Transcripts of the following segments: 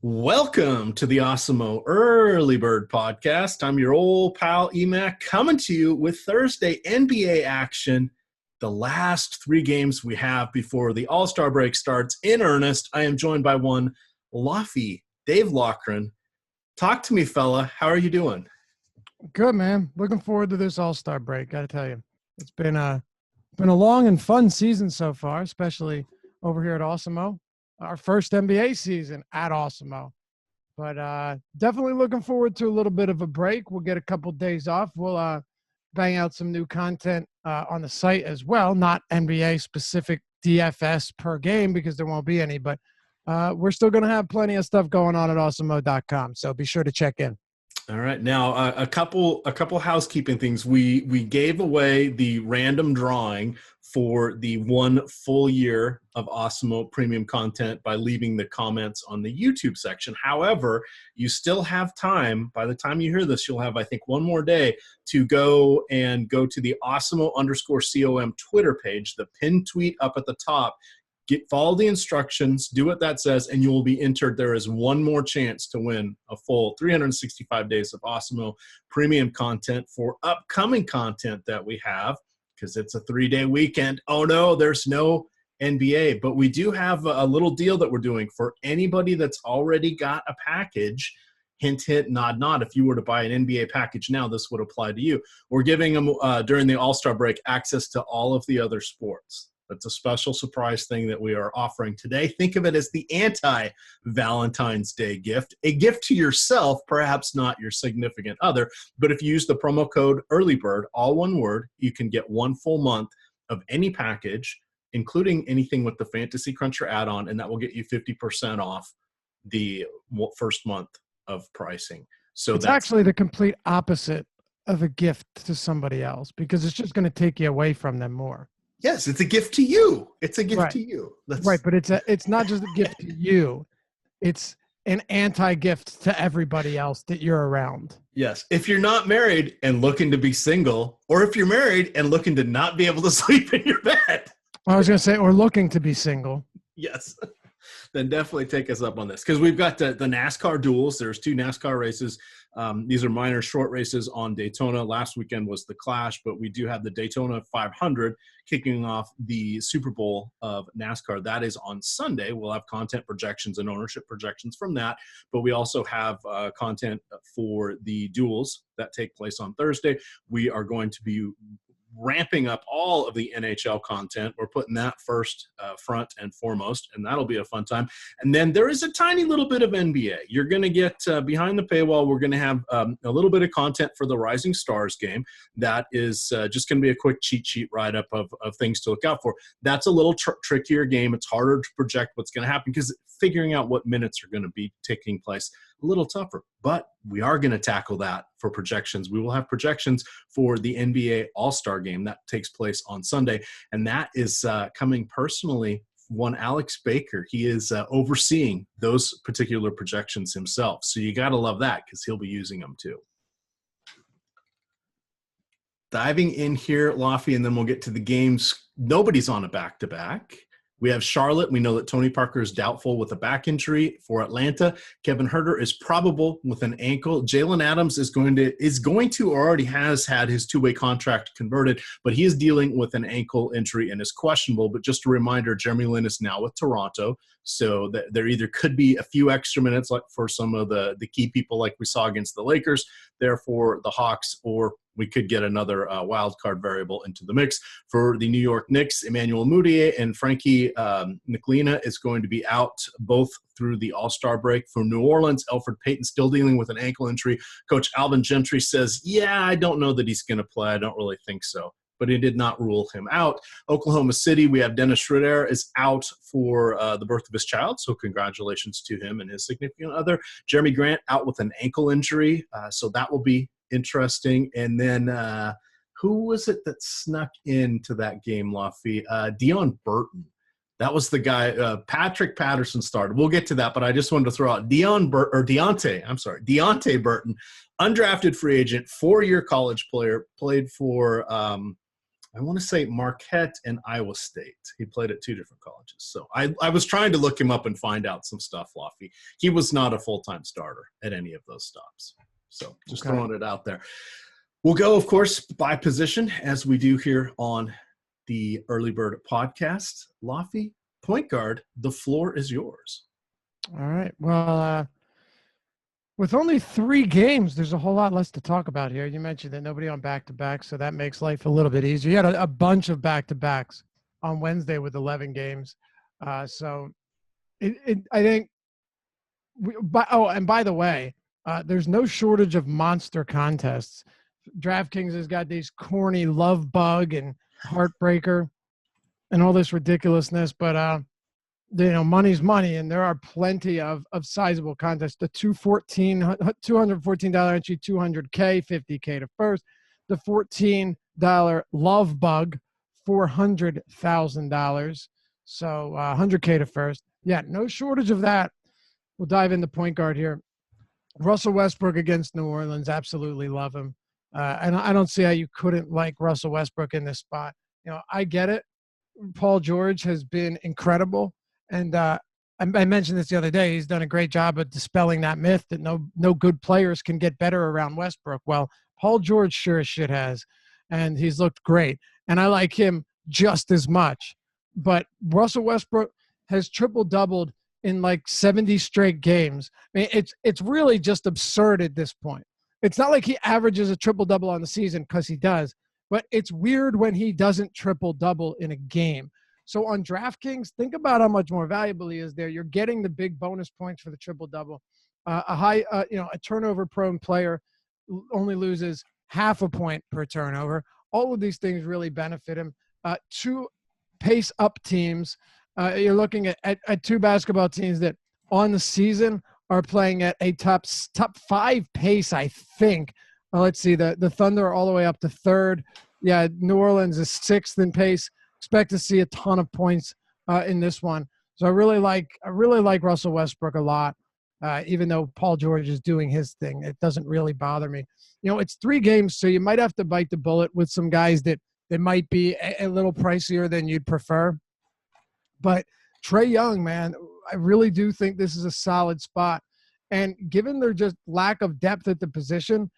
Welcome to the Awesemo Early Bird Podcast. I'm your old pal Emac coming to you with Thursday NBA action. The last three games we have before the All-Star break starts in earnest. I am joined by one Lofty, Dave Loughran. Talk to me, fella. How are you doing? Good, man. Looking forward to this All-Star break. Got to tell you, it's been a long and fun season so far, especially over here at Awesemo. Our first NBA season at Awesemo. But definitely looking forward to a little bit of a break. We'll get a couple days off. We'll bang out some new content on the site as well, not NBA-specific DFS per game because there won't be any, but we're still going to have plenty of stuff going on at awesemo.com, so be sure to check in. All right. Now, a couple housekeeping things. We gave away the random drawing for the 1 full year of Awesemo premium content by leaving the comments on the YouTube section. However, you still have time. By the time you hear this, you'll have, I think, one more day to go to the Awesemo_COM Twitter page, the pinned tweet up at the top. Follow the instructions, do what that says, and you will be entered. There is one more chance to win a full 365 days of Awesemo premium content for upcoming content that we have, because it's a 3-day weekend. Oh, no, there's no NBA. But we do have a little deal that we're doing for anybody that's already got a package. Hint, hint, nod, nod. If you were to buy an NBA package now, this would apply to you. We're giving them, during the All-Star break, access to all of the other sports. That's a special surprise thing that we are offering today. Think of it as the anti-Valentine's Day gift, a gift to yourself, perhaps not your significant other. But if you use the promo code EARLYBIRD, all one word, you can get 1 full month of any package, including anything with the Fantasy Cruncher add-on, and that will get you 50% off the first month of pricing. So it's actually the complete opposite of a gift to somebody else because it's just going to take you away from them more. Yes, it's a gift to you. It's a gift to you. Right, but it's not just a gift to you. It's an anti-gift to everybody else that you're around. Yes. If you're not married and looking to be single, or if you're married and looking to not be able to sleep in your bed. I was going to say, or looking to be single. Yes. Then definitely take us up on this because we've got the NASCAR duels. There's 2 NASCAR races. These are minor short races on Daytona. Last weekend was the Clash, but we do have the Daytona 500 kicking off the Super Bowl of NASCAR. That is on Sunday. We'll have content projections and ownership projections from that, but we also have content for the duels that take place on Thursday. We are going to be ramping up all of the NHL content. We're putting that first, front and foremost, and that'll be a fun time. And then there is a tiny little bit of NBA. You're going to get behind the paywall. We're going to have a little bit of content for the Rising Stars game. That is just going to be a quick cheat sheet write-up of things to look out for. That's a little trickier game. It's harder to project what's going to happen because figuring out what minutes are going to be taking place a little tougher, but we are going to tackle that for projections. We will have projections for the NBA All-Star game that takes place on Sunday, and that is coming personally one Alex Baker. He is overseeing those particular projections himself, so you got to love that because he'll be using them too. Diving in here, Lofty, and then we'll get to the games. Nobody's on a back-to-back. We have Charlotte. We know that Tony Parker is doubtful with a back injury for Atlanta. Kevin Huerter is probable with an ankle. Jalen Adams is going to or already has had his 2-way contract converted, but he is dealing with an ankle injury and is questionable. But just a reminder, Jeremy Lin is now with Toronto, so that there either could be a few extra minutes like for some of the key people like we saw against the Lakers, therefore the Hawks, or we could get another wild card variable into the mix. For the New York Knicks, Emmanuel Mudiay and Frankie Ntilikina is going to be out both through the All-Star break. For New Orleans, Elfrid Payton still dealing with an ankle injury. Coach Alvin Gentry says, I don't know that he's going to play. I don't really think so. But he did not rule him out. Oklahoma City, we have Dennis Schroeder is out for the birth of his child, so congratulations to him and his significant other. Jeremy Grant out with an ankle injury, so that will be interesting. And then who was it that snuck into that game, Lofty? Dion Burton. That was the guy. Patrick Patterson started. We'll get to that, but I just wanted to throw out Deontay Burton, undrafted free agent, 4-year college player, played for I want to say Marquette and Iowa State. He played at 2 different colleges. So I was trying to look him up and find out some stuff, Lofty. He was not a full-time starter at any of those stops. So just throwing it out there. We'll go, of course, by position, as we do here on the Early Bird podcast. Lofty, point guard, the floor is yours. All right. Well, with only 3 games, there's a whole lot less to talk about here. You mentioned that nobody on back-to-back, so that makes life a little bit easier. You had a bunch of back-to-backs on Wednesday with 11 games. So I think and by the way, there's no shortage of monster contests. DraftKings has got these corny Love Bug and Heartbreaker and all this ridiculousness, but money's money, and there are plenty of sizable contests. The $214 entry, $200K, $50K to first. The $14 Love Bug, $400,000. So $100K to first. Yeah, no shortage of that. We'll dive into point guard here. Russell Westbrook against New Orleans. Absolutely love him. And I don't see how you couldn't like Russell Westbrook in this spot. I get it. Paul George has been incredible. And I mentioned this the other day. He's done a great job of dispelling that myth that no good players can get better around Westbrook. Well, Paul George sure as shit has, and he's looked great. And I like him just as much. But Russell Westbrook has triple-doubled in like 70 straight games. I mean, it's really just absurd at this point. It's not like he averages a triple-double on the season, because he does. But it's weird when he doesn't triple-double in a game. So on DraftKings, think about how much more valuable he is there. You're getting the big bonus points for the triple-double. A turnover-prone player only loses half a point per turnover. All of these things really benefit him. 2 pace-up teams. You're looking at 2 basketball teams that on the season are playing at a top 5 pace, I think. Let's see, the Thunder are all the way up to 3rd. Yeah, New Orleans is 6th in pace. Expect to see a ton of points in this one. So I really like Russell Westbrook a lot, even though Paul George is doing his thing. It doesn't really bother me. It's 3 games, so you might have to bite the bullet with some guys that might be a little pricier than you'd prefer. But Trae Young, man, I really do think this is a solid spot. And given their just lack of depth at the position,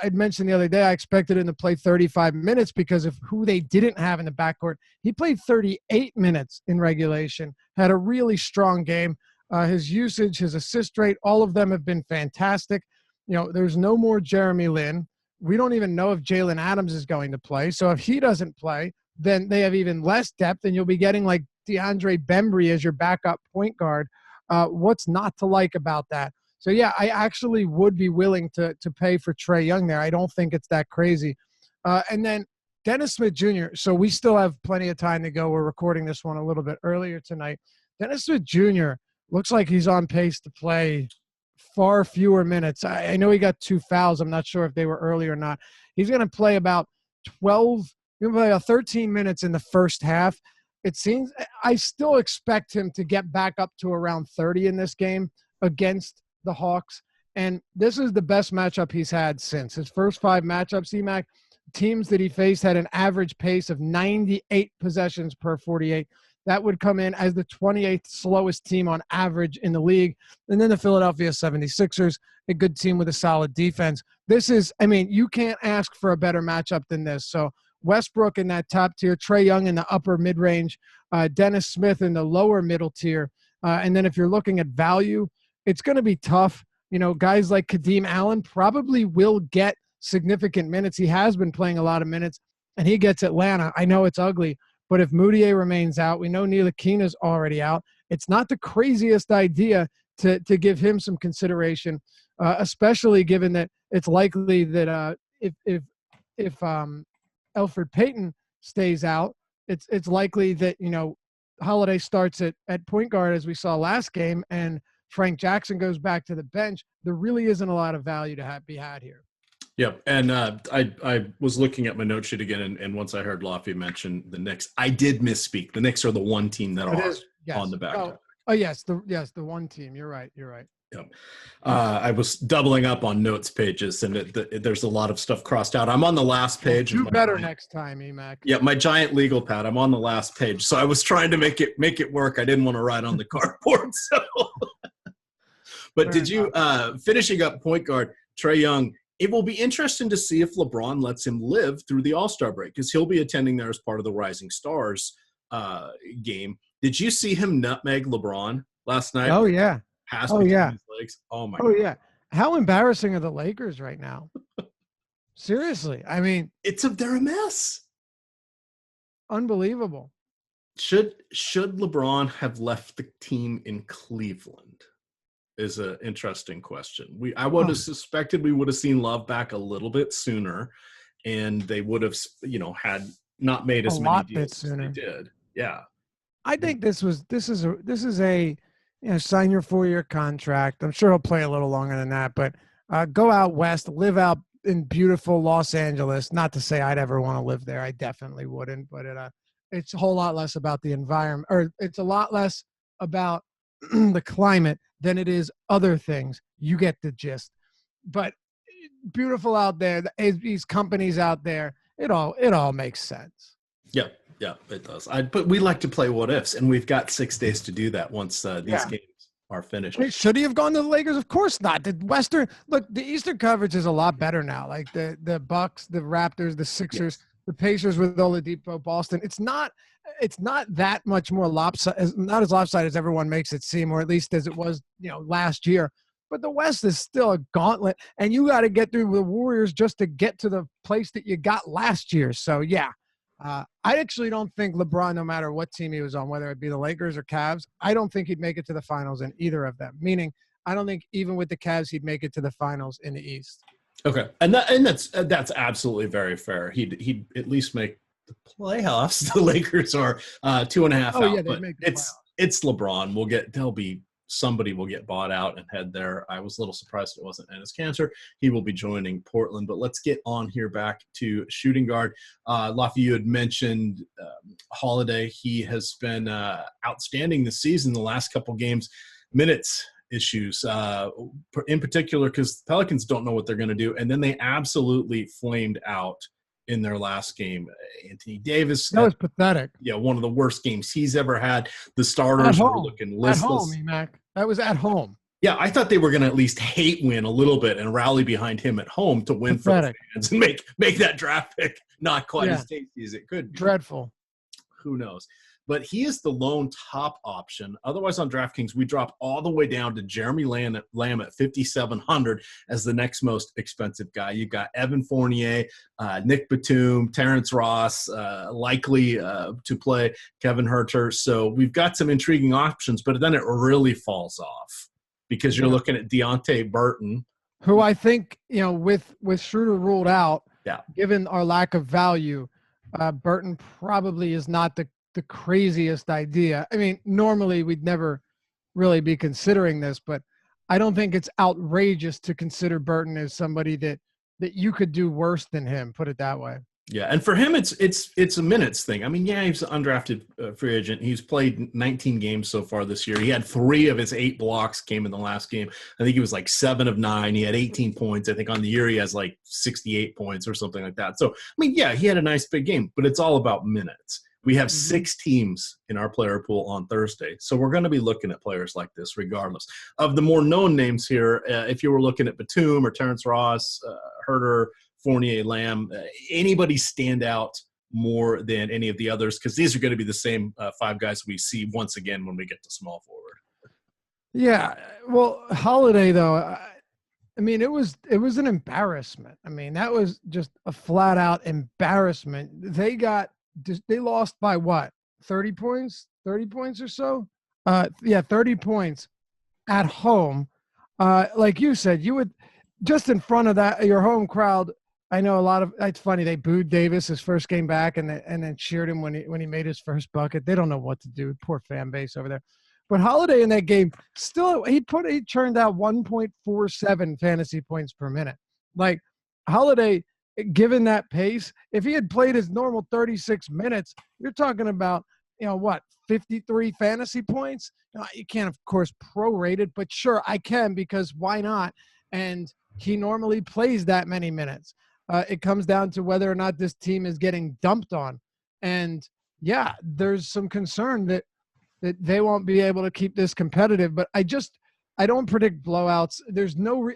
I'd mentioned the other day I expected him to play 35 minutes because of who they didn't have in the backcourt. He played 38 minutes in regulation, had a really strong game. His usage, his assist rate, all of them have been fantastic. There's no more Jeremy Lin. We don't even know if Jalen Adams is going to play. So if he doesn't play, then they have even less depth, and you'll be getting like DeAndre Bembry as your backup point guard. What's not to like about that? So, yeah, I actually would be willing to pay for Trae Young there. I don't think it's that crazy. And then Dennis Smith Jr. So we still have plenty of time to go. We're recording this one a little bit earlier tonight. Dennis Smith Jr. looks like he's on pace to play far fewer minutes. I know he got 2 fouls. I'm not sure if they were early or not. He's going to play about 13 minutes in the first half. It seems I still expect him to get back up to around 30 in this game against the Hawks. And this is the best matchup he's had since his first 5 matchups. EMAC teams that he faced had an average pace of 98 possessions per 48. That would come in as the 28th slowest team on average in the league. And then the Philadelphia 76ers, a good team with a solid defense. You can't ask for a better matchup than this. So Westbrook in that top tier, Trae Young in the upper mid-range, Dennis Smith in the lower middle tier. And then if you're looking at value, it's going to be tough. Guys like Kadeem Allen probably will get significant minutes. He has been playing a lot of minutes, and he gets Atlanta. I know it's ugly, but if Moutier remains out, we know Ntilikina's already out. It's not the craziest idea to give him some consideration, especially given that it's likely that if Elfrid Payton stays out, it's likely that Holiday starts at point guard as we saw last game, and Frank Jackson goes back to the bench. There really isn't a lot of value to be had here. Yep, and I was looking at my note sheet again, and once I heard Lofty mention the Knicks, I did misspeak. The Knicks are the one team that on the back. Yes, the one team. You're right. Yep. I was doubling up on notes pages, and there's a lot of stuff crossed out. I'm on the last page. Do better next time, Emac. Yeah, my giant legal pad. I'm on the last page, so I was trying to make it work. I didn't want to write on the cardboard. So, but did you finishing up point guard Trae Young? It will be interesting to see if LeBron lets him live through the All-Star break, because he'll be attending there as part of the Rising Stars game. Did you see him nutmeg LeBron last night? Oh yeah. Pass between his legs. Oh my God. Yeah. How embarrassing are the Lakers right now? Seriously. I mean, they're a mess. Unbelievable. Should LeBron have left the team in Cleveland? Is an interesting question. I would have suspected we would have seen Love back a little bit sooner, and they would have, had not made as many deals as they did. Yeah. I think this is a sign your 4-year contract. I'm sure he'll play a little longer than that, but go out west, live out in beautiful Los Angeles. Not to say I'd ever want to live there. I definitely wouldn't, but it's a whole lot less about the environment, or it's a lot less about the climate than it is other things. You get the gist. But beautiful out there. These companies out there, it all makes sense. Yeah. Yeah, it does. But we like to play what ifs, and we've got 6 days to do that once these games are finished. Should he have gone to the Lakers? Of course not. The Eastern coverage is a lot better now. Like the Bucks, the Raptors, the Sixers, the Pacers with Oladipo, Boston. It's not that much more lopsided. Not as lopsided as everyone makes it seem, or at least as it was, last year. But the West is still a gauntlet, and you got to get through the Warriors just to get to the place that you got last year. So yeah. I actually don't think LeBron, no matter what team he was on, whether it be the Lakers or Cavs, I don't think he'd make it to the finals in either of them. Meaning, I don't think even with the Cavs he'd make it to the finals in the East. Okay, and that's absolutely very fair. He'd at least make the playoffs. The Lakers are 2.5 out, yeah, but it's LeBron. Somebody will get bought out and head there. I was a little surprised it wasn't Enes Kanter. He will be joining Portland. But let's get on here back to shooting guard. Lafayette, you had mentioned Holiday. He has been outstanding this season, the last couple games. Minutes issues, in particular, because the Pelicans don't know what they're going to do. And then they absolutely flamed out in their last game. Anthony Davis. That was pathetic. Yeah, one of the worst games he's ever had. The starters were looking listless. At home, Mac. That was at home. Yeah, I thought they were going to at least hate win a little bit and rally behind him at home to win for the fans and make that draft pick not quite as tasty as it could be. Dreadful. Who knows? But he is the lone top option. Otherwise, on DraftKings, we drop all the way down to Jeremy Lamb at 5,700 as the next most expensive guy. You've got Evan Fournier, Nick Batum, Terrence Ross, likely to play Kevin Huerter. So we've got some intriguing options, but then it really falls off because you're looking at Deonte Burton, who I think, with Schroeder ruled out, given our lack of value, Burton probably is not the craziest idea. I mean, normally we'd never really be considering this, but I don't think it's outrageous to consider Burton as somebody that you could do worse than him, put it that way. Yeah, and for him, it's a minutes thing. I mean, he's an undrafted free agent. He's played 19 games so far this year. He had 3 of his 8 blocks came in the last game. I think he was like 7 of 9. He had 18 points. I think on the year he has like 68 points or something like that. So, I mean, he had a nice big game, but it's all about minutes. We have 6 teams in our player pool on Thursday, so we're going to be looking at players like this regardless. Of the more known names here, if you were looking at Batum or Terrence Ross, Huerter, Fournier, Lamb, anybody stand out more than any of the others? Because these are going to be the same 5 guys we see once again when we get to small forward. Yeah, well, Holiday, though, I mean, it was an embarrassment. I mean, that was just a flat-out embarrassment. They lost by what? 30 points? 30 points or so? 30 points at home. Like you said, you would just in front of that your home crowd. I know it's funny. They booed Davis his first game back and then cheered him when he made his first bucket. They don't know what to do. Poor fan base over there. But Holiday in that game still he turned out 1.47 fantasy points per minute. Like Holiday, given that pace, if he had played his normal 36 minutes, you're talking about what, 53 fantasy points. You can't, of course, prorate it, but sure, I can, because why not? And he normally plays that many minutes. It comes down to whether or not this team is getting dumped on. And yeah, there's some concern that they won't be able to keep this competitive, but I don't predict blowouts. There's no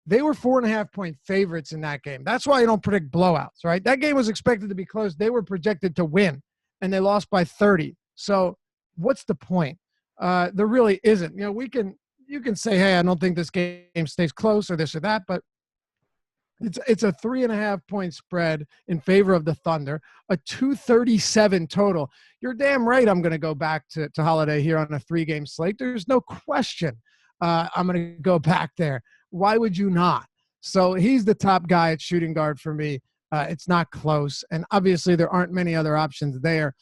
they were 4.5-point favorites in that game. That's why I don't predict blowouts, right? That game was expected to be close. They were projected to win, and they lost by 30. So what's the point? There really isn't. You can say, hey, I don't think this game stays close or this or that, but it's a 3.5-point spread in favor of the Thunder, a 237 total. You're damn right I'm going to go back to Holiday here on a 3-game slate. There's no question I'm going to go back there. Why would you not? So he's the top guy at shooting guard for me. It's not close. And obviously there aren't many other options there.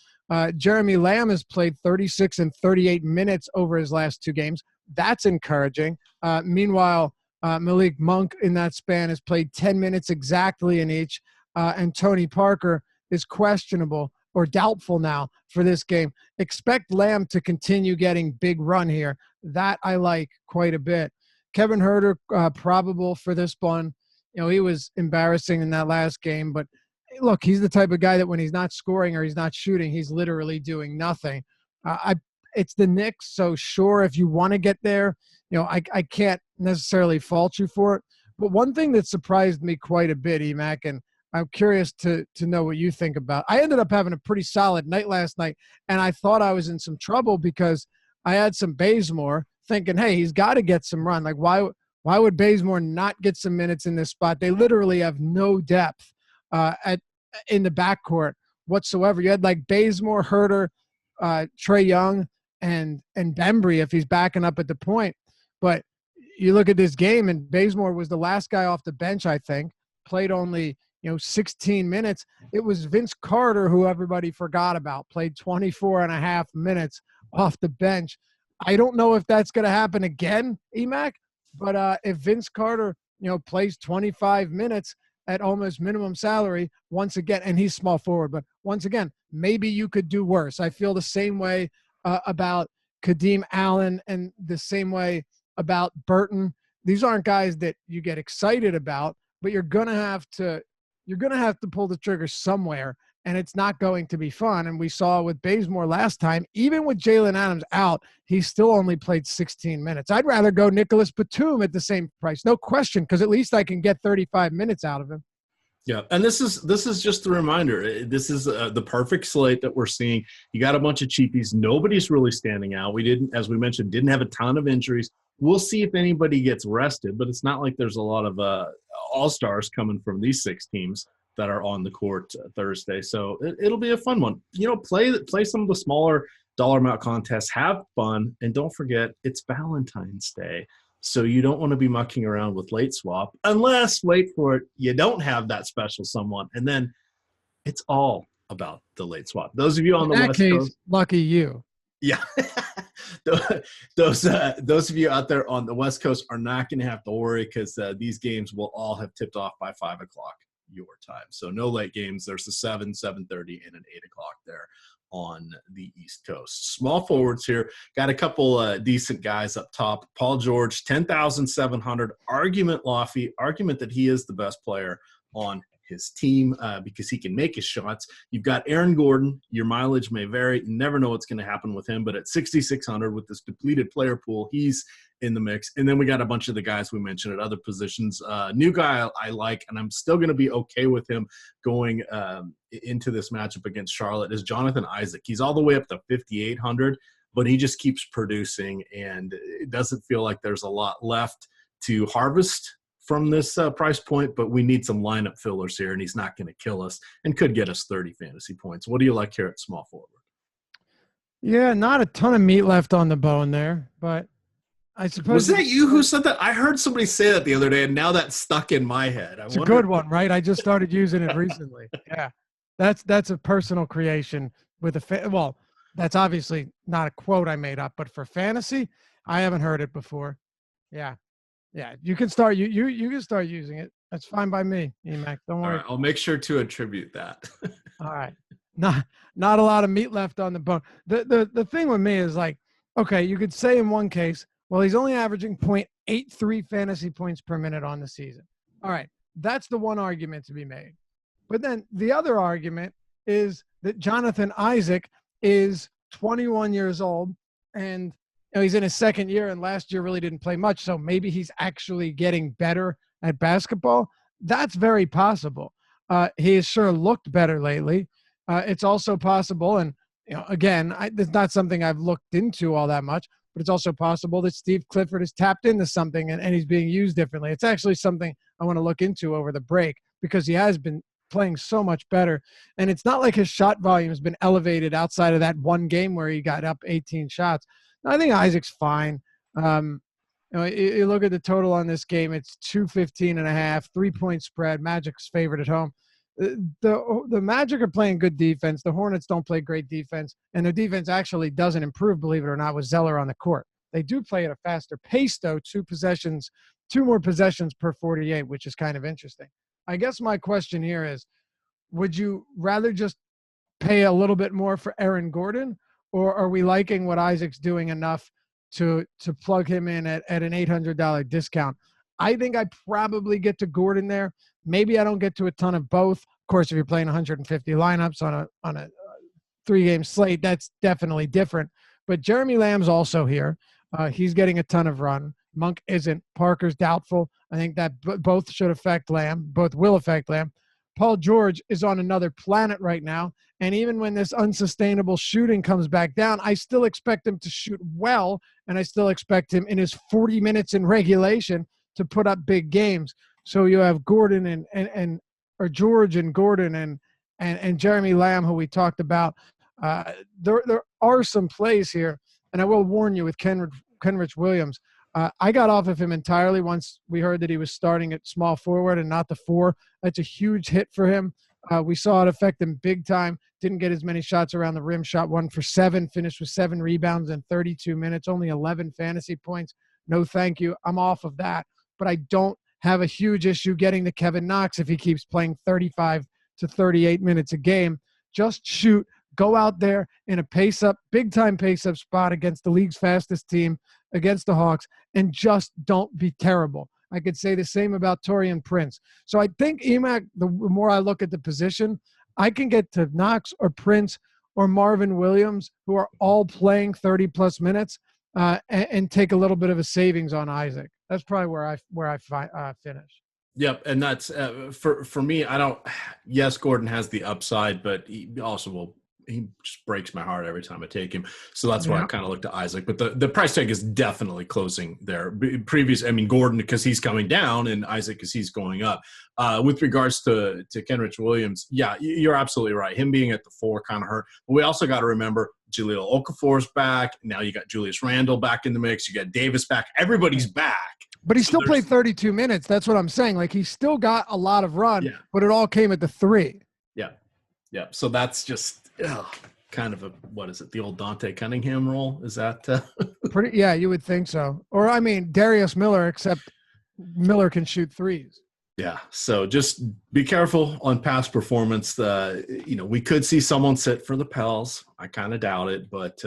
Jeremy Lamb has played 36 and 38 minutes over his last 2 games. That's encouraging. Meanwhile, Malik Monk in that span has played 10 minutes exactly in each. And Tony Parker is questionable or doubtful now for this game. Expect Lamb to continue getting big run here. That I like quite a bit. Kevin Huerter, probable for this one. He was embarrassing in that last game, but look, he's the type of guy that when he's not scoring or he's not shooting, he's literally doing nothing. It's the Knicks, so sure, if you want to get there, I can't necessarily fault you for it. But one thing that surprised me quite a bit, Emac, and I'm curious to know what you think about. I ended up having a pretty solid night last night, and I thought I was in some trouble because I had some Bazemore thinking, hey, he's got to get some run. Like, why would Bazemore not get some minutes in this spot? They literally have no depth in the backcourt whatsoever. You had like Bazemore, Huerter, Trae Young, and Bembry if he's backing up at the point. But you look at this game, and Bazemore was the last guy off the bench, I think, played only 16 minutes. It was Vince Carter, who everybody forgot about, played 24.5 minutes off the bench. I don't know if that's going to happen again, Emac, but if Vince Carter, plays 25 minutes at almost minimum salary once again, and he's small forward, but once again, maybe you could do worse. I feel the same way about Kadeem Allen and the same way about Burton. These aren't guys that you get excited about, but you're going to have to pull the trigger somewhere, and it's not going to be fun. And we saw with Bazemore last time, even with Jalen Adams out, he still only played 16 minutes. I'd rather go Nicholas Batum at the same price, no question, because at least I can get 35 minutes out of him. Yeah, and this is just a reminder. This is the perfect slate that we're seeing. You got a bunch of cheapies. Nobody's really standing out. We didn't, as we mentioned, didn't have a ton of injuries. We'll see if anybody gets rested, but it's not like there's a lot of all-stars coming from these 6 teams that are on the court Thursday. So it'll be a fun one. Play some of the smaller dollar amount contests. Have fun, and don't forget it's Valentine's Day. So you don't want to be mucking around with late swap unless, wait for it, you don't have that special someone. And then it's all about the late swap. Those of you on the West Coast. Lucky you. Yeah. Those of you out there on the West Coast are not going to have to worry because these games will all have tipped off by 5 o'clock your time. So no late games. There's a 7, 7:30, and an 8 o'clock there on the East Coast. Small forwards here. Got a couple decent guys up top. Paul George, 10,700. Argument that he is the best player on his team because he can make his shots. You've got Aaron Gordon. Your mileage may vary. You never know what's going to happen with him, but at 6,600 with this depleted player pool, he's in the mix. And then we got a bunch of the guys we mentioned at other positions. New guy I like, and I'm still going to be okay with him going into this matchup against Charlotte, is Jonathan Isaac. He's all the way up to 5,800, but he just keeps producing, and it doesn't feel like there's a lot left to harvest from this price point, but we need some lineup fillers here, and he's not going to kill us and could get us 30 fantasy points. What do you like here at small forward? Yeah, not a ton of meat left on the bone there, but I suppose. Was that you who said that? I heard somebody say that the other day, and now that's stuck in my head. It's a good one, right? I just started using it recently. Yeah, that's a personal creation with well, that's obviously not a quote I made up, but for fantasy, I haven't heard it before. Yeah. Yeah, you can start. You can start using it. That's fine by me, Emac. Don't worry. All right, I'll make sure to attribute that. All right. not a lot of meat left on the bone. The thing with me is like, okay, you could say in one case, well, he's only averaging 0.83 fantasy points per minute on the season. All right, that's the one argument to be made. But then the other argument is that Jonathan Isaac is 21 years old, and he's in his second year, and last year really didn't play much. So maybe he's actually getting better at basketball. That's very possible. He has sure looked better lately. It's also possible, and again, it's not something I've looked into all that much, but it's also possible that Steve Clifford has tapped into something and he's being used differently. It's actually something I want to look into over the break because he has been playing so much better. And it's not like his shot volume has been elevated outside of that one game where he got up 18 shots. I think Isaac's fine. You look at the total on this game, it's 215.5, 3-point spread. Magic's favored at home. The Magic are playing good defense. The Hornets don't play great defense, and their defense actually doesn't improve, believe it or not, with Zeller on the court. They do play at a faster pace, though, two more possessions per 48, which is kind of interesting. I guess my question here is, would you rather just pay a little bit more for Aaron Gordon, or are we liking what Isaac's doing enough to plug him in at an $800 discount? I think I probably get to Gordon there. Maybe I don't get to a ton of both. Of course, if you're playing 150 lineups on a 3-game slate, that's definitely different. But Jeremy Lamb's also here. He's getting a ton of run. Monk isn't. Parker's doubtful. I think that both should affect Lamb. Both will affect Lamb. Paul George is on another planet right now. And even when this unsustainable shooting comes back down, I still expect him to shoot well. And I still expect him in his 40 minutes in regulation to put up big games. So you have Gordon or George and Gordon and Jeremy Lamb, who we talked about. There are some plays here. And I will warn you with Kenrich Williams, I got off of him entirely once we heard that he was starting at small forward and not the 4. That's a huge hit for him. We saw it affect him big time. Didn't get as many shots around the rim. Shot 1 for 7. Finished with 7 rebounds in 32 minutes. Only 11 fantasy points. No, thank you. I'm off of that. But I don't have a huge issue getting to Kevin Knox if he keeps playing 35 to 38 minutes a game. Just shoot. Go out there in a pace-up, big-time pace-up spot against the league's fastest team, against the Hawks, and just don't be terrible. I could say the same about Taurean Prince. So I think EMAC, the more I look at the position, I can get to Knox or Prince or Marvin Williams, who are all playing 30-plus minutes, and take a little bit of a savings on Isaac. That's probably where I finish. Yep, and that's for me. I don't. Yes, Gordon has the upside, but he also will. He just breaks my heart every time I take him. So that's why I kind of looked at Isaac. But the price tag is definitely closing there. Gordon because he's coming down and Isaac because he's going up. With regards to Kenrich Williams, yeah, you're absolutely right. Him being at the 4 kind of hurt. But we also got to remember Jahlil Okafor's back. Now you got Julius Randle back in the mix. You got Davis back. Everybody's back. But he still played 32 minutes. That's what I'm saying. Like, he still got a lot of run, but it all came at the 3. Yeah. So that's just kind of the old Dante Cunningham role? Is that pretty? Yeah, you would think so. Or, I mean, Darius Miller, except Miller can shoot 3s. Yeah. So just be careful on past performance. We could see someone sit for the Pels. I kind of doubt it, but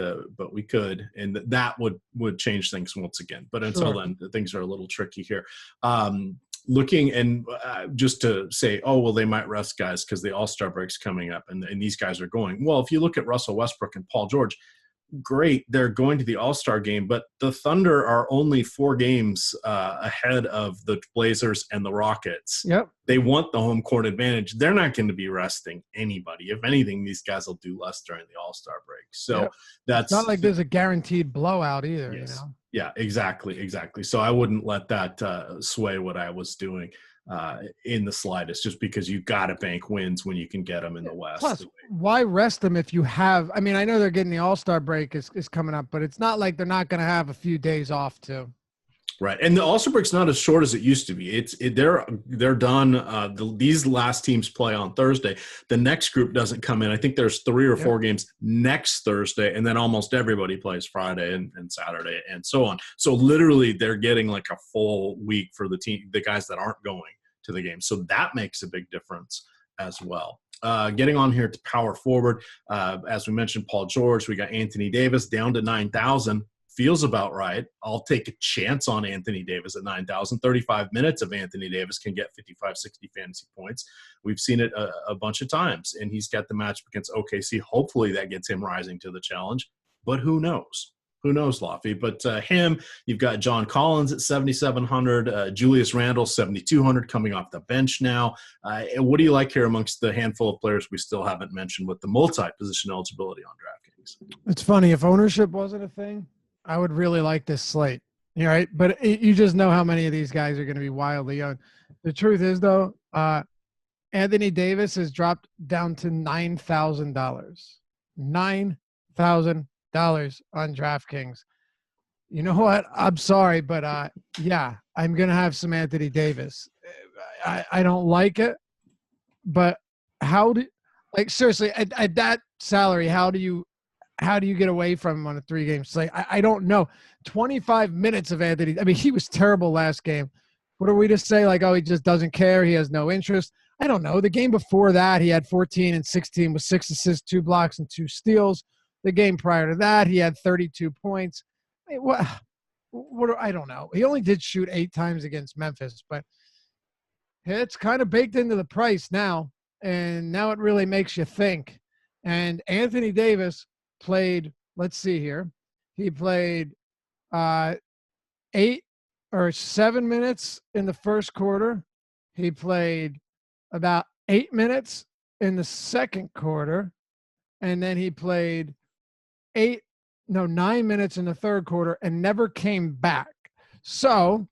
we could, and that would change things once again. But until then, things are a little tricky here. Looking and just to say, they might rest guys because the All-Star break's coming up and these guys are going. Well, if you look at Russell Westbrook and Paul George, great, they're going to the All-Star game, but the Thunder are only 4 games ahead of the Blazers and the Rockets. Yep. They want the home court advantage. They're not going to be resting anybody. If anything, these guys will do less during the All-Star break. So that's it's not like there's a guaranteed blowout either. Yes. You know? Yeah, exactly. So I wouldn't let that sway what I was doing in the slightest, just because you've got to bank wins when you can get them in the West. Plus, why rest them if you have – I mean, I know they're getting the All-Star break is coming up, but it's not like they're not going to have a few days off too. Right, and the All-Star break's not as short as it used to be. They're done. These last teams play on Thursday. The next group doesn't come in. I think there's 3 or 4 games next Thursday, and then almost everybody plays Friday and Saturday and so on. So literally, they're getting like a full week for the guys that aren't going to the game. So that makes a big difference as well. Getting on here to power forward, as we mentioned, Paul George. We got Anthony Davis down to 9,000. Feels about right. I'll take a chance on Anthony Davis at 9,000. 35 minutes of Anthony Davis can get 55, 60 fantasy points. We've seen it a bunch of times, and he's got the matchup against OKC. Hopefully that gets him rising to the challenge, but who knows? Who knows, Lofty? But him, you've got John Collins at 7,700, Julius Randle, 7,200 coming off the bench now. What do you like here amongst the handful of players we still haven't mentioned with the multi-position eligibility on DraftKings? It's funny. If ownership wasn't a thing, I would really like this slate. All right. But you just know how many of these guys are going to be wildly young. The truth is, though, Anthony Davis has dropped down to $9,000. $9,000 on DraftKings. You know what? I'm sorry, but yeah, I'm going to have some Anthony Davis. I don't like it, but seriously, at that salary, how do you get away from him on a 3-game slate? I don't know. 25 minutes of Anthony. I mean, he was terrible last game. What are we to say? Like, oh, he just doesn't care. He has no interest. I don't know. The game before that, he had 14 and 16 with 6 assists, 2 blocks, and 2 steals. The game prior to that, he had 32 points. I mean, what? I don't know. He only did shoot 8 times against Memphis, but it's kind of baked into the price now, and now it really makes you think. And Anthony Davis played, let's see here, he played 8 or 7 minutes in the first quarter. He played about 8 minutes in the second quarter, and then he played 9 minutes in the third quarter and never came back. So,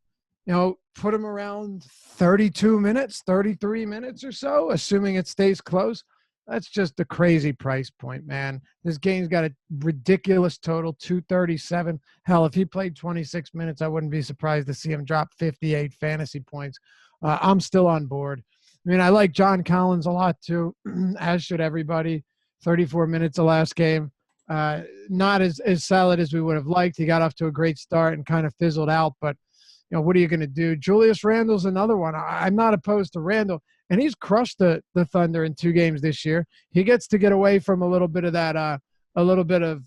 put him around 32 minutes, 33 minutes or so, assuming it stays close. That's just a crazy price point, man. This game's got a ridiculous total, 237. Hell, if he played 26 minutes, I wouldn't be surprised to see him drop 58 fantasy points. I'm still on board. I mean, I like John Collins a lot too, as should everybody. 34 minutes the last game. Not as solid as we would have liked. He got off to a great start and kind of fizzled out, but what are you going to do? Julius Randle's another one. I'm not opposed to Randle, and he's crushed the Thunder in 2 games this year. He gets to get away from a little bit of that, a little bit of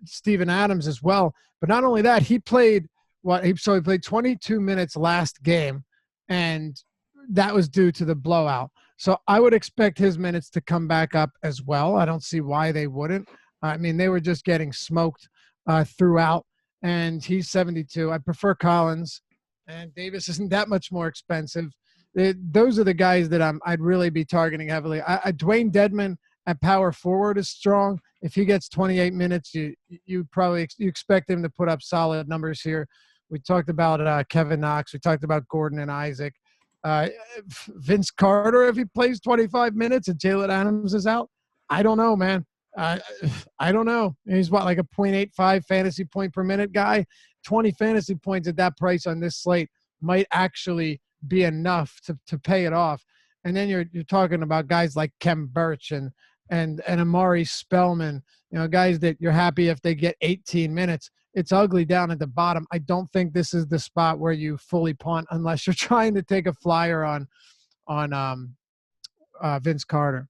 Steven Adams as well. But not only that, he played he played 22 minutes last game, and that was due to the blowout. So I would expect his minutes to come back up as well. I don't see why they wouldn't. I mean, they were just getting smoked throughout, and he's 72. I prefer Collins, and Davis isn't that much more expensive. Those are the guys that I'd really be targeting heavily. Dwayne Dedman at power forward is strong. If he gets 28 minutes, you expect him to put up solid numbers here. We talked about Kevin Knox. We talked about Gordon and Isaac. Vince Carter, if he plays 25 minutes and Jalen Adams is out, I don't know, man. I don't know. He's like a 0.85 fantasy point per minute guy. 20 fantasy points at that price on this slate might actually be enough to pay it off. And then you're talking about guys like Kem Birch and Amari Spellman, guys that you're happy if they get 18 minutes. It's ugly down at the bottom. I don't think this is the spot where you fully punt unless you're trying to take a flyer on Vince Carter.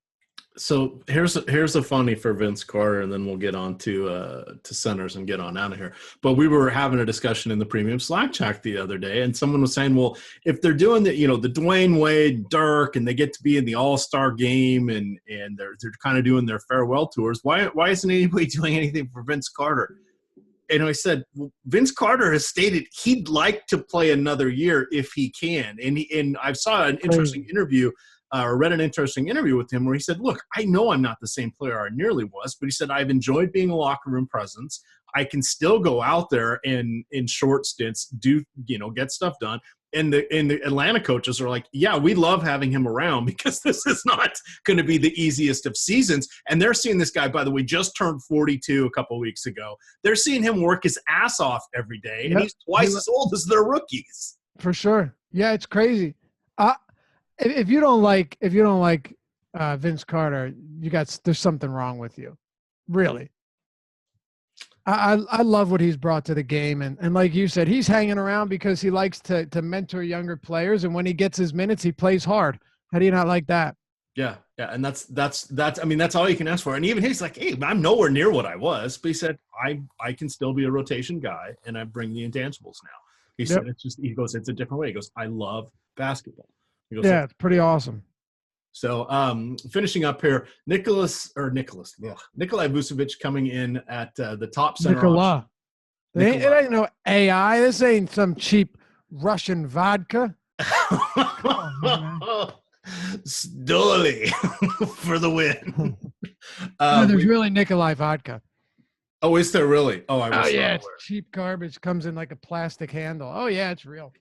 So here's a funny for Vince Carter, and then we'll get on to centers and get on out of here. But we were having a discussion in the premium Slack chat the other day, and someone was saying, well, if they're doing the Dwayne Wade, Dirk, and they get to be in the All-Star game and they're kind of doing their farewell tours, why isn't anybody doing anything for Vince Carter? And I said, well, Vince Carter has stated he'd like to play another year if he can. And I saw an interesting interview or read an interesting interview with him where he said, look, I know I'm not the same player I nearly was, but he said, I've enjoyed being a locker room presence. I can still go out there and in short stints get stuff done. And the Atlanta coaches are like, yeah, we love having him around because this is not going to be the easiest of seasons. And they're seeing this guy, by the way, just turned 42 a couple of weeks ago. They're seeing him work his ass off every day, and he's twice as old as their rookies. For sure. Yeah, it's crazy. If you don't like Vince Carter, there's something wrong with you. Really. I love what he's brought to the game. And like you said, he's hanging around because he likes to mentor younger players. And when he gets his minutes, he plays hard. How do you not like that? Yeah, and that's I mean that's all you can ask for. And even he's like, hey, I'm nowhere near what I was, but he said I can still be a rotation guy, and I bring the intangibles now. He Yep. said he goes, it's a different way. He goes, I love basketball. He goes, Yeah, it's pretty awesome. so finishing up here, Nikolai Vucevic coming in at the top center option. It ain't no AI. This ain't some cheap Russian vodka. Stoli for the win. No, there's really Nikolai vodka. Oh, is there really? Oh, it's cheap garbage. Comes in like a plastic handle. Oh yeah, it's real.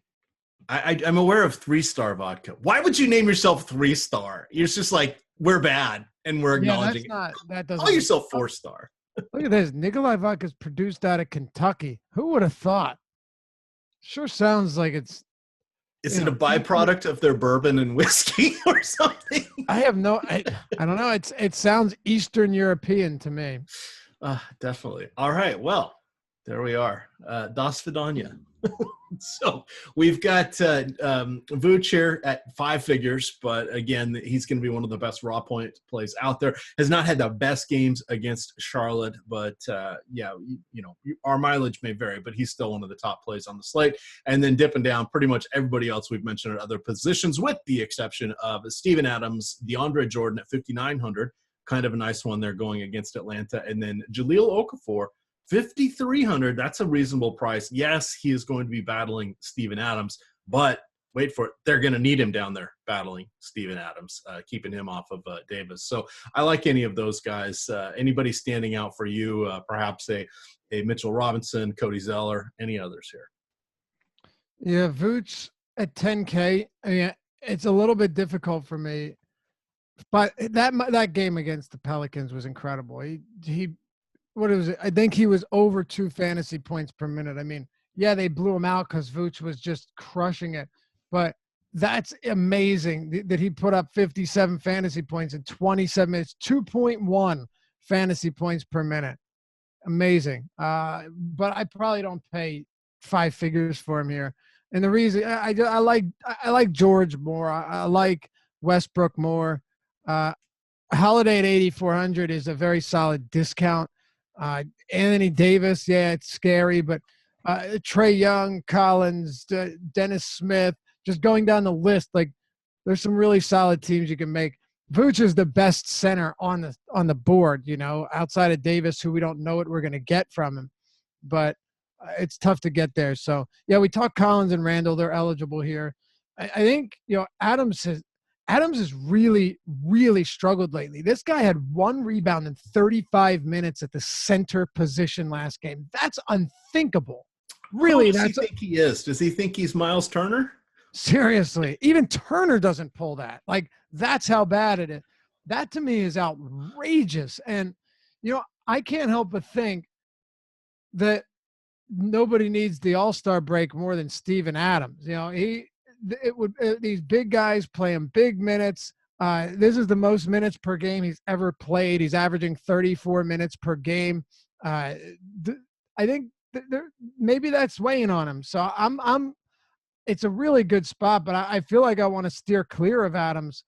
I'm aware of 3-star vodka. Why would you name yourself 3-star? You're just like, we're bad and we're acknowledging that doesn't. Call yourself 4-star. Look at this. Nikolai vodka is produced out of Kentucky. Who would have thought? Sure sounds like it's. Is it a byproduct of their bourbon and whiskey or something? I don't know. It sounds Eastern European to me. Definitely. All right. Well, there we are. Das Vidania. So we've got Vooch here at 5 figures, but again, he's going to be one of the best raw point plays out there. Has not had the best games against Charlotte, but our mileage may vary, but he's still one of the top plays on the slate. And then dipping down, pretty much everybody else we've mentioned at other positions, with the exception of Steven Adams, DeAndre Jordan at 5,900, kind of a nice one there going against Atlanta, and then Jahlil Okafor, 5,300. That's a reasonable price. Yes, he is going to be battling Steven Adams, but wait for it. They're going to need him down there battling Steven Adams, keeping him off of Davis. So I like any of those guys. Anybody standing out for you? Perhaps a Mitchell Robinson, Cody Zeller, any others here? Yeah, Vooch at 10K. I mean, it's a little bit difficult for me, but that game against the Pelicans was incredible. He what was it? I think he was over 2 fantasy points per minute. I mean, yeah, they blew him out because Vooch was just crushing it, but that's amazing that he put up 57 fantasy points in 27 minutes, 2.1 fantasy points per minute. Amazing. But I probably don't pay 5 figures for him here. And the reason I like George more. I like Westbrook more. Holiday at 8,400 is a very solid discount. Anthony Davis, yeah, it's scary, but Trae Young, Collins, Dennis Smith, just going down the list, like there's some really solid teams you can make. Vooch is the best center on the board, outside of Davis, who we don't know what we're going to get from him, but it's tough to get there. So yeah, we talked Collins and Randall; they're eligible here. I think Adams has really, really struggled lately. This guy had 1 rebound in 35 minutes at the center position last game. That's unthinkable. Really, Who does he think he is? Does he think he's Miles Turner? Seriously, even Turner doesn't pull that. Like, that's how bad it is. That to me is outrageous. And, I can't help but think that nobody needs the All-Star break more than Steven Adams. These big guys playing big minutes. This is the most minutes per game he's ever played. He's averaging 34 minutes per game. I think maybe that's weighing on him. So it's a really good spot, but I feel like I want to steer clear of Adams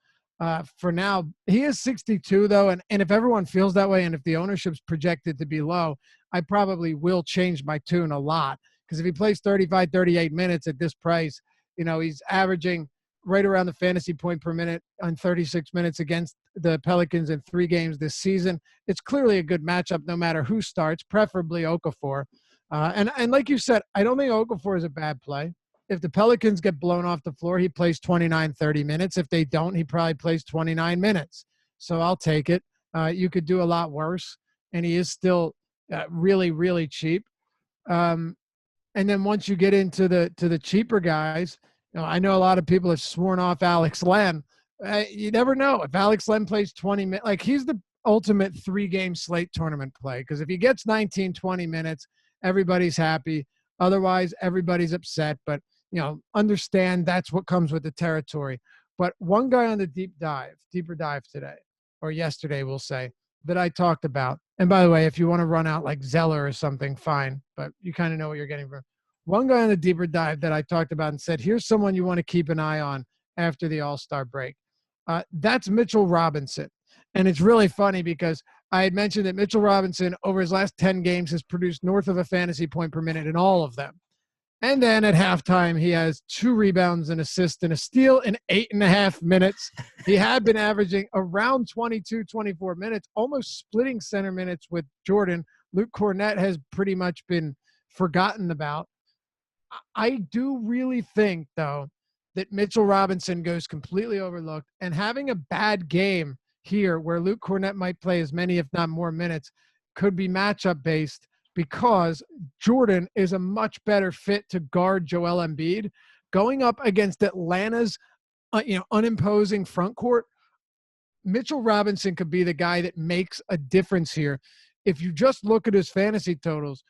for now. He is 62 though. And if everyone feels that way, and if the ownership's projected to be low, I probably will change my tune a lot, because if he plays 35, 38 minutes at this price, he's averaging right around the fantasy point per minute on 36 minutes against the Pelicans in 3 games this season. It's clearly a good matchup no matter who starts, preferably Okafor. And like you said, I don't think Okafor is a bad play. If the Pelicans get blown off the floor, he plays 29, 30 minutes. If they don't, he probably plays 29 minutes. So I'll take it. You could do a lot worse, and he is still really, really cheap. And then once you get into the cheaper guys, I know a lot of people have sworn off Alex Len. You never know if Alex Len plays 20 minutes. Like, he's the ultimate 3-game slate tournament play, because if he gets 19, 20 minutes, everybody's happy. Otherwise, everybody's upset. But understand that's what comes with the territory. But one guy on the deeper dive today, or yesterday, we'll say, that I talked about. And by the way, if you want to run out like Zeller or something, fine. But you kind of know what you're getting from. One guy on the deeper dive that I talked about and said, here's someone you want to keep an eye on after the All-Star break. That's Mitchell Robinson. And it's really funny because I had mentioned that Mitchell Robinson over his last 10 games has produced north of a fantasy point per minute in all of them. And then at halftime, he has 2 rebounds, an assist, and a steal in 8.5 minutes. He had been averaging around 22, 24 minutes, almost splitting center minutes with Jordan. Luke Cornett has pretty much been forgotten about. I do really think, though, that Mitchell Robinson goes completely overlooked, and having a bad game here where Luke Cornett might play as many, if not more minutes, could be matchup based because Jordan is a much better fit to guard Joel Embiid. Going up against Atlanta's unimposing front court, Mitchell Robinson could be the guy that makes a difference here. If you just look at his fantasy totals,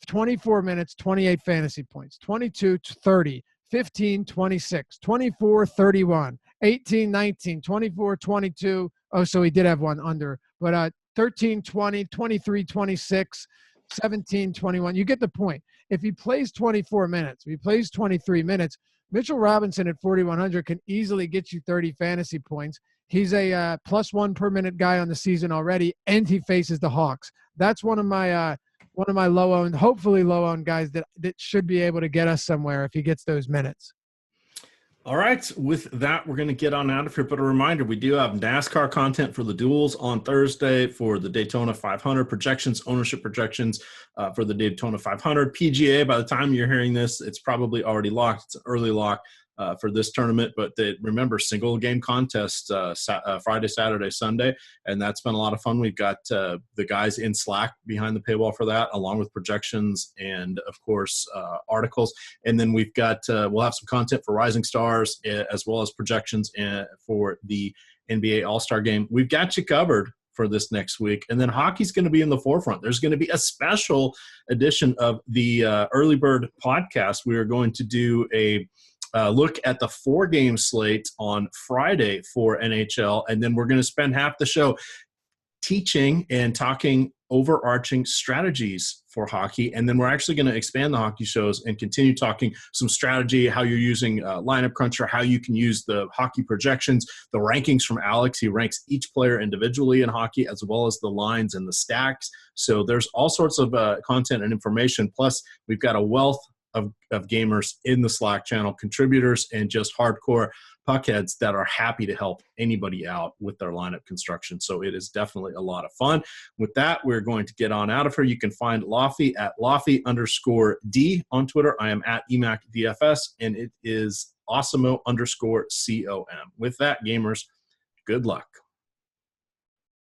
24 minutes, 28 fantasy points, 22 to 30, 15, 26, 24, 31, 18, 19, 24, 22. Oh, so he did have one under, but 13, 20, 23, 26, 17, 21. You get the point. If he plays 24 minutes, if he plays 23 minutes, Mitchell Robinson at 4,100 can easily get you 30 fantasy points. He's a +1 per minute guy on the season already, and he faces the Hawks. That's one of my low-owned, hopefully low-owned guys that should be able to get us somewhere if he gets those minutes. All right. With that, we're going to get on out of here. But a reminder, we do have NASCAR content for the duels on Thursday for the Daytona 500 projections, ownership projections for the Daytona 500. PGA, by the time you're hearing this, it's probably already locked. It's an early lock for this tournament. But remember, single game contest Friday, Saturday, Sunday. And that's been a lot of fun. We've got the guys in Slack behind the paywall for that, along with projections and, of course, articles. And then we've got we'll have some content for Rising Stars as well as projections for the NBA All-Star Game. We've got you covered for this next week. And then hockey's going to be in the forefront. There's going to be a special edition of the Early Bird podcast. We are going to do a look at the 4-game slate on Friday for NHL, and then we're going to spend half the show teaching and talking overarching strategies for hockey, and then we're actually going to expand the hockey shows and continue talking some strategy, how you're using Lineup Cruncher, how you can use the hockey projections, the rankings from Alex. He ranks each player individually in hockey as well as the lines and the stacks. So there's all sorts of content and information, plus we've got a wealth of gamers in the Slack channel, contributors, and just hardcore puckheads that are happy to help anybody out with their lineup construction. So it is definitely a lot of fun. With that, we're going to get on out of here. You can find Laffy at Laffy_D on Twitter. I am at EMACDFS, and it is Awesemo_COM. With that, gamers, good luck.